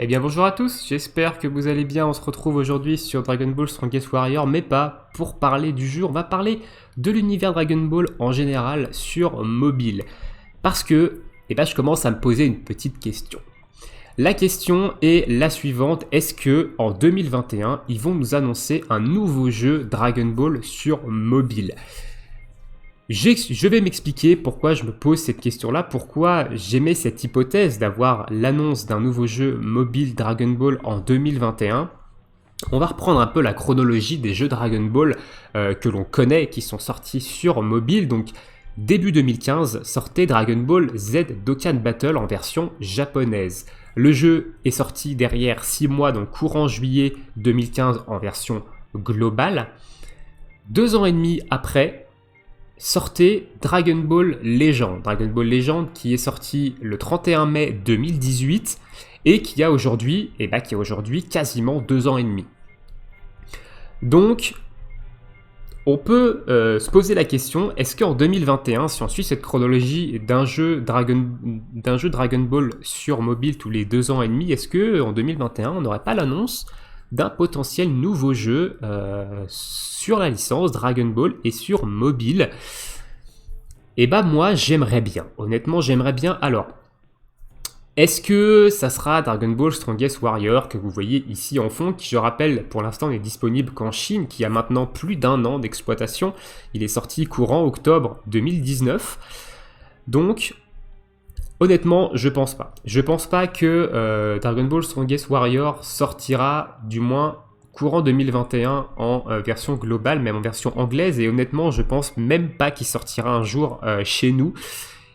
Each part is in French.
Eh bien bonjour à tous, j'espère que vous allez bien. On se retrouve aujourd'hui sur Dragon Ball Strongest Warrior, mais pas pour parler du jeu, on va parler de l'univers Dragon Ball en général sur mobile. Parce que je commence à me poser une petite question. La question est la suivante, est-ce que en 2021, ils vont nous annoncer un nouveau jeu Dragon Ball sur mobile? Je vais m'expliquer pourquoi je me pose cette question-là, pourquoi j'émets cette hypothèse d'avoir l'annonce d'un nouveau jeu mobile Dragon Ball en 2021. On va reprendre un peu la chronologie des jeux Dragon Ball que l'on connaît, qui sont sortis sur mobile. Donc début 2015 sortait Dragon Ball Z Dokkan Battle en version japonaise. Le jeu est sorti derrière 6 mois, donc courant juillet 2015 en version globale. 2 ans et demi après, sortait Dragon Ball Legend. Dragon Ball Legend qui est sorti le 31 mai 2018 et qui a aujourd'hui quasiment 2 ans et demi. Donc, on peut se poser la question, est-ce qu'en 2021, si on suit cette chronologie d'un jeu Dragon Ball sur mobile tous les 2 ans et demi, est-ce qu'en 2021, on n'aurait pas l'annonce d'un potentiel nouveau jeu sur la licence Dragon Ball et sur mobile? Et bah moi j'aimerais bien, honnêtement j'aimerais bien. Alors, est-ce que ça sera Dragon Ball Strongest Warrior que vous voyez ici en fond, qui je rappelle pour l'instant n'est disponible qu'en Chine, qui a maintenant plus d'1 an d'exploitation. Il est sorti courant octobre 2019. Donc honnêtement, je pense pas. Je pense pas que Dragon Ball Strongest Warrior sortira, du moins courant 2021, en version globale, même en version anglaise. Et honnêtement, je pense même pas qu'il sortira un jour chez nous.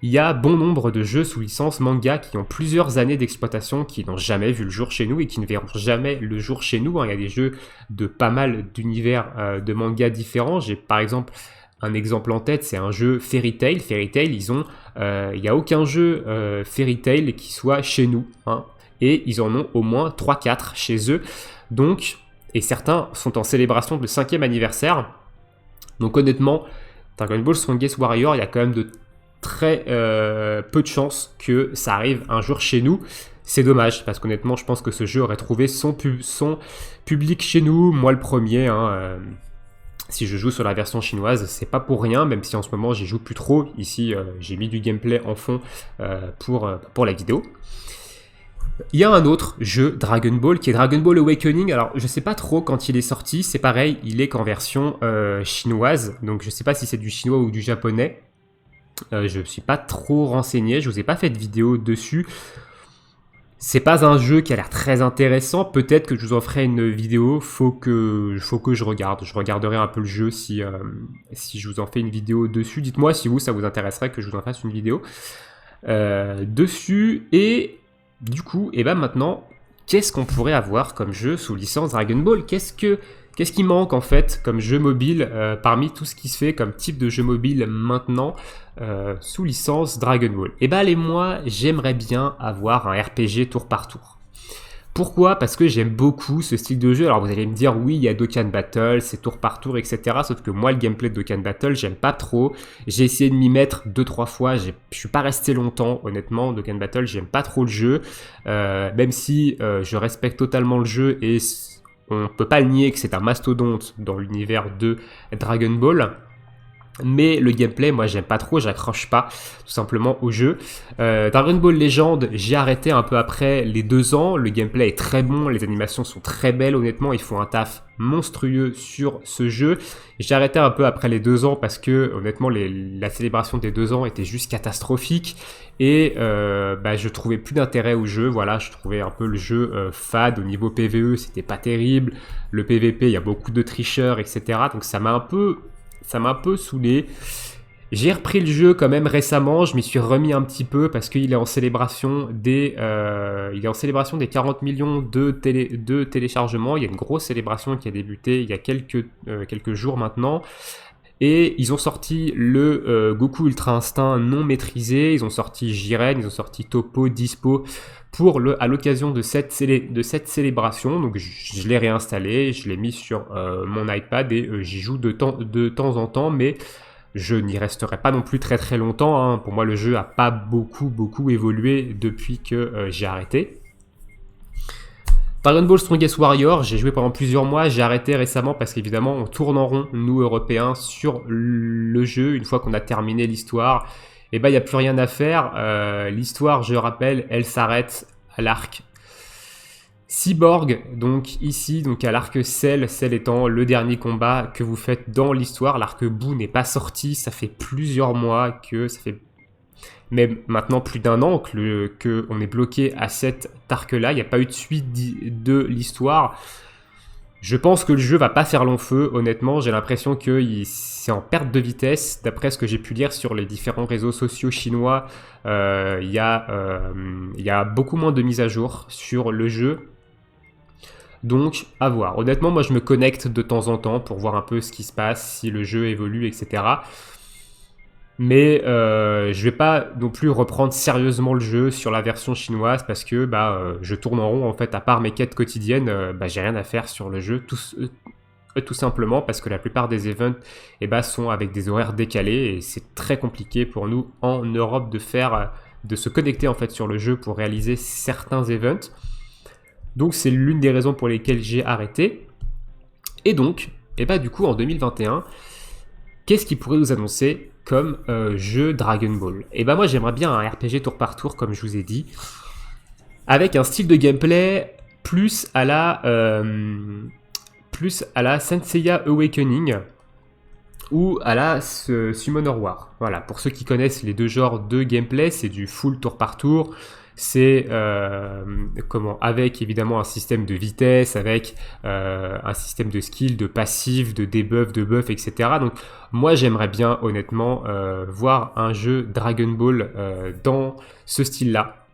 Il y a bon nombre de jeux sous licence manga qui ont plusieurs années d'exploitation, qui n'ont jamais vu le jour chez nous et qui ne verront jamais le jour chez nous. Il y a des jeux de pas mal d'univers de manga différents. J'ai par exemple un exemple en tête, c'est un jeu Fairy Tail. Fairy Tail, il n'y a aucun jeu Fairy Tail qui soit chez nous, hein, et ils en ont au moins 3-4 chez eux. Donc, et certains sont en célébration de le 5e anniversaire. Donc honnêtement, Dragon Ball Strongest Warrior, il y a quand même de très peu de chances que ça arrive un jour chez nous. C'est dommage, parce qu'honnêtement, je pense que ce jeu aurait trouvé son public chez nous, moi le premier, hein. Si je joue sur la version chinoise, c'est pas pour rien, même si en ce moment j'y joue plus trop. Ici, j'ai mis du gameplay en fond pour la vidéo. Il y a un autre jeu Dragon Ball qui est Dragon Ball Awakening. Alors, je sais pas trop quand il est sorti, c'est pareil, il est qu'en version chinoise. Donc, je sais pas si c'est du chinois ou du japonais. Je me suis pas trop renseigné, je vous ai pas fait de vidéo dessus. C'est pas un jeu qui a l'air très intéressant, peut-être que je vous en ferai une vidéo, faut que je regarde. Je regarderai un peu le jeu si je vous en fais une vidéo dessus. Dites-moi si ça vous intéresserait que je vous en fasse une vidéo dessus. Et du coup, maintenant, qu'est-ce qu'on pourrait avoir comme jeu sous licence Dragon Ball? Qu'est-ce qui manque en fait comme jeu mobile parmi tout ce qui se fait comme type de jeu mobile maintenant sous licence Dragon Ball? Et allez, moi j'aimerais bien avoir un RPG tour par tour. Pourquoi? Parce que j'aime beaucoup ce style de jeu. Alors vous allez me dire, oui, il y a Dokkan Battle, c'est tour par tour, etc. Sauf que moi, le gameplay de Dokkan Battle, j'aime pas trop. J'ai essayé de m'y mettre 2-3 fois, je suis pas resté longtemps, honnêtement. Dokkan Battle, j'aime pas trop le jeu. Même si je respecte totalement le jeu et on peut pas le nier que c'est un mastodonte dans l'univers de Dragon Ball. Mais le gameplay, moi j'aime pas trop, j'accroche pas tout simplement au jeu. Dragon Ball Legend, j'ai arrêté un peu après les 2 ans. Le gameplay est très bon, les animations sont très belles, honnêtement, ils font un taf monstrueux sur ce jeu. J'ai arrêté un peu après les 2 ans parce que honnêtement la célébration des 2 ans était juste catastrophique. Et je trouvais plus d'intérêt au jeu. Voilà, je trouvais un peu le jeu fade. Au niveau PvE, c'était pas terrible. Le PvP, il y a beaucoup de tricheurs, etc. Donc ça m'a un peu saoulé. J'ai repris le jeu quand même récemment, je m'y suis remis un petit peu parce qu'il est en célébration des 40 millions de téléchargements. Il y a une grosse célébration qui a débuté il y a quelques jours maintenant. Et ils ont sorti le Goku Ultra Instinct non maîtrisé, ils ont sorti Jiren, ils ont sorti Toppo, Dispo à l'occasion de cette célébration. Donc je l'ai réinstallé, je l'ai mis sur mon iPad et j'y joue de temps en temps, mais je n'y resterai pas non plus très très longtemps, hein. Pour moi, le jeu n'a pas beaucoup évolué depuis que j'ai arrêté. Dragon Ball Strongest Warrior, j'ai joué pendant plusieurs mois, j'ai arrêté récemment parce qu'évidemment on tourne en rond, nous Européens, sur le jeu. Une fois qu'on a terminé l'histoire, et ben il n'y a plus rien à faire. L'histoire, je rappelle, elle s'arrête à l'arc Cyborg, donc ici, donc à l'arc Cell, Cell étant le dernier combat que vous faites dans l'histoire. L'arc Boo n'est pas sorti, ça fait plusieurs mois que ça fait même maintenant plus d'un an que on est bloqué à cet arc-là. Il n'y a pas eu de suite de l'histoire. Je pense que le jeu va pas faire long feu, honnêtement. J'ai l'impression que c'est en perte de vitesse. D'après ce que j'ai pu lire sur les différents réseaux sociaux chinois, il y a beaucoup moins de mises à jour sur le jeu. Donc, à voir. Honnêtement, moi, je me connecte de temps en temps pour voir un peu ce qui se passe, si le jeu évolue, etc. Mais je vais pas non plus reprendre sérieusement le jeu sur la version chinoise parce que je tourne en rond en fait. À part mes quêtes quotidiennes, j'ai rien à faire sur le jeu, tout simplement parce que la plupart des events sont avec des horaires décalés et c'est très compliqué pour nous en Europe de se connecter en fait sur le jeu pour réaliser certains events. Donc c'est l'une des raisons pour lesquelles j'ai arrêté. Et donc, du coup en 2021, qu'est-ce qui pourrait nous annoncer comme jeu Dragon Ball? Moi j'aimerais bien un RPG tour par tour comme je vous ai dit, avec un style de gameplay plus à la Senseiya Awakening ou à la Summoner War. Voilà, pour ceux qui connaissent les deux genres de gameplay, c'est du full tour par tour. C'est avec évidemment un système de vitesse, avec un système de skill, de passif, de debuff, de buff, etc. Donc moi j'aimerais bien honnêtement voir un jeu Dragon Ball dans ce style-là.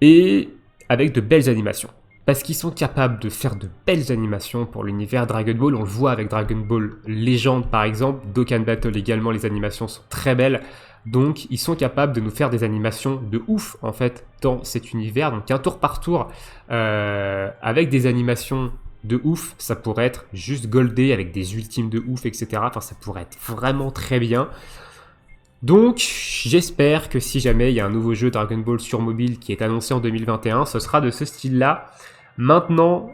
Et avec de belles animations. Parce qu'ils sont capables de faire de belles animations pour l'univers Dragon Ball. On le voit avec Dragon Ball Legend par exemple. Dokkan Battle également, les animations sont très belles. Donc ils sont capables de nous faire des animations de ouf en fait dans cet univers. Donc un tour par tour avec des animations de ouf, ça pourrait être juste goldé avec des ultimes de ouf, etc. Enfin ça pourrait être vraiment très bien. Donc j'espère que si jamais il y a un nouveau jeu Dragon Ball sur mobile qui est annoncé en 2021, ce sera de ce style-là. Maintenant,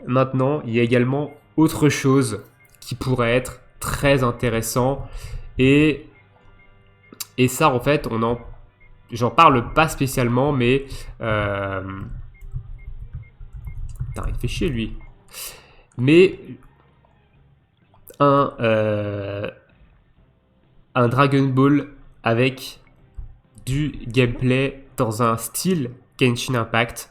il y a également autre chose qui pourrait être très intéressant et ça, en fait, j'en parle pas spécialement, mais putain, il fait chier lui. Mais un Dragon Ball avec du gameplay dans un style Genshin Impact,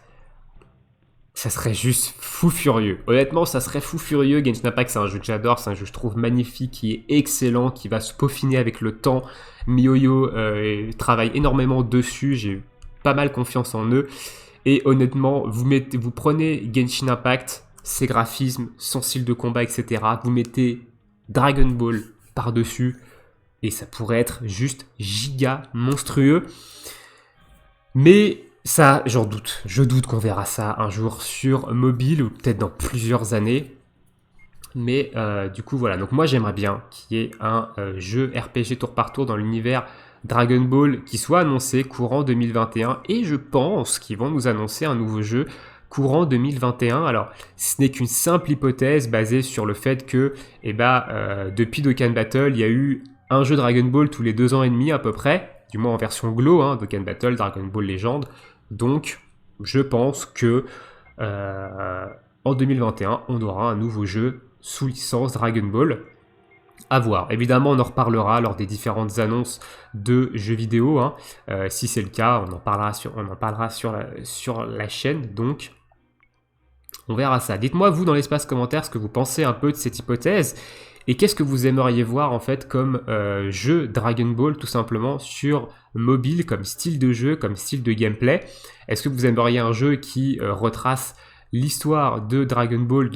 ça serait juste fou furieux. Honnêtement, ça serait fou furieux. Genshin Impact, c'est un jeu que j'adore, c'est un jeu que je trouve magnifique, qui est excellent, qui va se peaufiner avec le temps. MiYoYo travaille énormément dessus, j'ai pas mal confiance en eux. Et honnêtement, vous prenez Genshin Impact, ses graphismes, son style de combat, etc. Vous mettez Dragon Ball par-dessus, et ça pourrait être juste giga monstrueux. Mais ça, j'en doute. Je doute qu'on verra ça un jour sur mobile ou peut-être dans plusieurs années. Mais du coup, voilà. Donc moi, j'aimerais bien qu'il y ait un jeu RPG tour par tour dans l'univers Dragon Ball qui soit annoncé courant 2021. Et je pense qu'ils vont nous annoncer un nouveau jeu courant 2021. Alors, ce n'est qu'une simple hypothèse basée sur le fait que, depuis Dokkan Battle, il y a eu un jeu Dragon Ball tous les 2 ans et demi à peu près. Du moins en version Glow, Dokkan Battle, Dragon Ball Legend. Donc, je pense que en 2021, on aura un nouveau jeu sous licence Dragon Ball. À voir. Évidemment, on en reparlera lors des différentes annonces de jeux vidéo. Si c'est le cas, on en parlera sur la chaîne. Donc, on verra ça. Dites-moi, vous, dans l'espace commentaire, ce que vous pensez un peu de cette hypothèse. Et qu'est-ce que vous aimeriez voir en fait comme jeu Dragon Ball tout simplement sur mobile, comme style de jeu, comme style de gameplay? Est-ce que vous aimeriez un jeu qui retrace l'histoire de Dragon Ball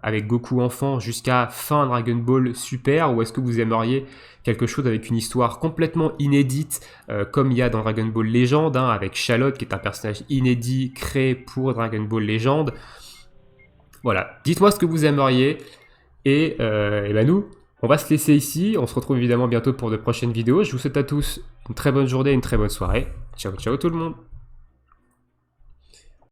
avec Goku enfant jusqu'à fin Dragon Ball Super, ou est-ce que vous aimeriez quelque chose avec une histoire complètement inédite comme il y a dans Dragon Ball Legend, avec Charlotte qui est un personnage inédit créé pour Dragon Ball Legend? Voilà, dites-moi ce que vous aimeriez. Et nous, on va se laisser ici. On se retrouve évidemment bientôt pour de prochaines vidéos. Je vous souhaite à tous une très bonne journée, une très bonne soirée. Ciao, ciao tout le monde.